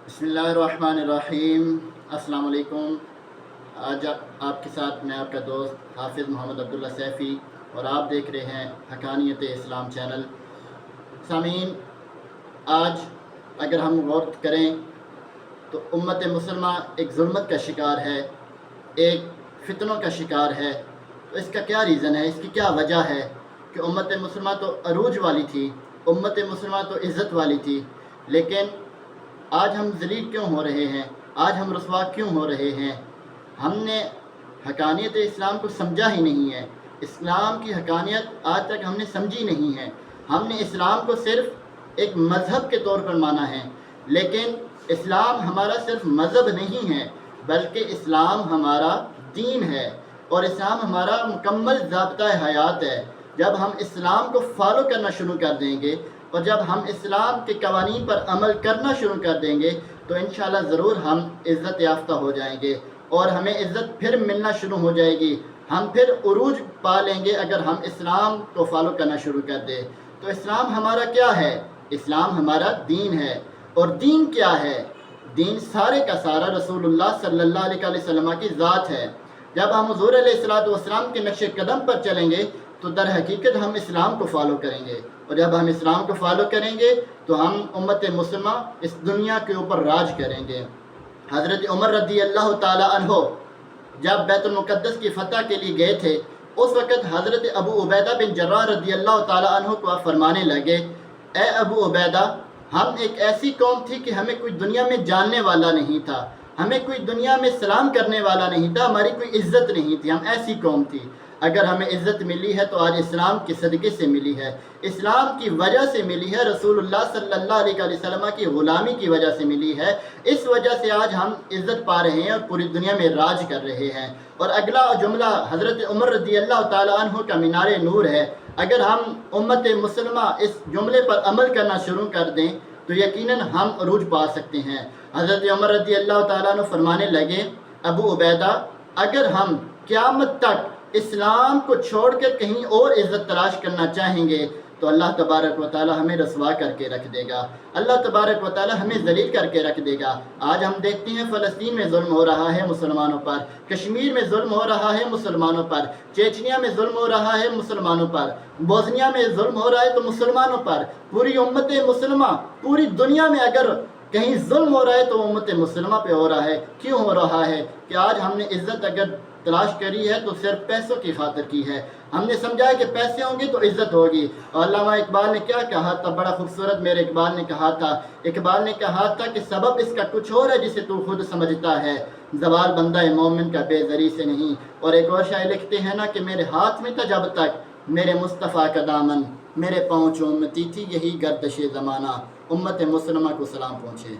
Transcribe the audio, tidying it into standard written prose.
बिस्मिल्लाहिर्रहमानिर्रहीम। अस्सलाम वालेकुम। आज आपके साथ मैं आपका दोस्त हाफिज़ मोहम्मद अब्दुल्ला सैफ़ी और आप देख रहे हैं हक़ानियत इस्लाम चैनल। सामीन, आज अगर हम गौर करें तो उम्मत मुसलमा एक ज़ुल्मत का शिकार है, एक फ़ितनों का शिकार है। तो इसका क्या रीज़न है, इसकी क्या वजह है कि उम्मत मुसलमा तो अरूज वाली थी, उम्मत मुसलमा तो इज़्ज़त वाली थी, लेकिन आज हम ज़लील क्यों हो रहे हैं, आज हम रुसवा क्यों हो रहे हैं? हमने हक़ानियत इस्लाम को समझा ही नहीं है। इस्लाम की हक़ानियत आज तक हमने समझी नहीं है। हमने इस्लाम को सिर्फ़ एक मज़हब के तौर पर माना है, लेकिन इस्लाम हमारा सिर्फ़ मज़हब नहीं है, बल्कि इस्लाम हमारा दीन है और इस्लाम हमारा मुकम्मल ज़ाब्ता हयात है। जब हम इस्लाम को फॉलो करना शुरू कर देंगे और जब हम इस्लाम के कवानीन पर अमल करना शुरू कर देंगे तो इंशाअल्लाह ज़रूर हम इज़्ज़त याफ्ता हो जाएंगे और हमें इज़्ज़त फिर मिलना शुरू हो जाएगी। हम फिर उरूज पा लेंगे अगर हम इस्लाम को फॉलो करना शुरू कर दें। तो इस्लाम हमारा क्या है? इस्लाम हमारा दीन है। और दीन क्या है? दीन सारे का सारा रसूलुल्लाह सल्लल्लाहु अलैहि वसल्लम की ज़ात है। जब हम हुज़ूर अलैहिस्सलातु वस्सलाम के नक्शे कदम पर चलेंगे तो दर हकीकत हम इस्लाम को फॉलो करेंगे, और जब हम इस्लाम को फॉलो करेंगे तो हम उम्मत मुस्लिमा इस दुनिया के ऊपर राज करेंगे। हज़रत उमर रज़ी अल्लाह ताला अन्हो जब बैतुल मुक़द्दस की फ़तह के लिए गए थे, उस वक़्त हज़रत अबू उबैदा बिन जर्राह रज़ी अल्लाह ताला अन्हो को फरमाने लगे, ए अबू उबैदा, हम एक ऐसी कौम थी कि हमें कोई दुनिया में जानने वाला नहीं था, हमें कोई दुनिया में सलाम करने वाला नहीं था, हमारी कोई इज़्ज़त नहीं थी, हम ऐसी कौम थी। अगर हमें इज़्ज़त मिली है तो आज इस्लाम के सदक़े से मिली है, इस्लाम की वजह से मिली है, रसूलुल्लाह सल्लल्लाहु अलैहि वसल्लम की ग़ुलामी की वजह से मिली है। इस वजह से आज हम इज़्ज़त पा रहे हैं और पूरी दुनिया में राज कर रहे हैं। और अगला जुमला हज़रत उमर रज़ी अल्लाह ताला अन्हु का मीनार नूर है। अगर हम उम्मत मुस्लिमा इस जुमले पर अमल करना शुरू कर दें तो यकीनन हम अरूज पा सकते हैं। हज़रत उमर रज़ी अल्लाह ताला अन्हु फरमाने लगे, अबू उबैदा, अगर हम क़यामत तक इस्लाम को छोड़कर कहीं और इज़्ज़त तलाश करना चाहेंगे तो अल्लाह तबारक व तआला हमें रसवा करके रख देगा, अल्लाह तबारक व तआला हमें ज़लील करके रख देगा। आज हम देखते हैं फ़लस्तीन में ज़ुल्म हो रहा है मुसलमानों पर, कश्मीर में ज़ुल्म हो रहा है मुसलमानों पर, चेचनिया में ज़ुल्म हो रहा है मुसलमानों पर, बोस्निया में ज़ुल्म हो रहा है तो मुसलमानों पर। पूरी उम्मत मुस्लिमा, पूरी दुनिया में अगर कहीं जुल्म हो रहा है तो उम्मत मुस्लिमा पे हो रहा है। क्यों हो रहा है? कि आज हमने इज़्ज़त अगर तलाश करी है तो सिर्फ पैसों की खातिर की है। हमने समझा है कि पैसे होंगे तो इज़्ज़त होगी। और अल्लामा इकबाल ने क्या कहा था, बड़ा खूबसूरत मेरे इकबाल ने कहा था, इकबाल ने कहा था कि सबब इसका कुछ और है जिसे तू खुद समझता है, ज़वाल बंदा मोमिन का बेज़री से नहीं। और एक और शायर लिखते हैं ना कि मेरे हाथ में था जब तक मेरे मुस्तफ़ा का दामन, मेरे पाँव चूमती थी यही गर्दिश ज़माना। उम्मत मुस्लिमा को सलाम पहुँचे।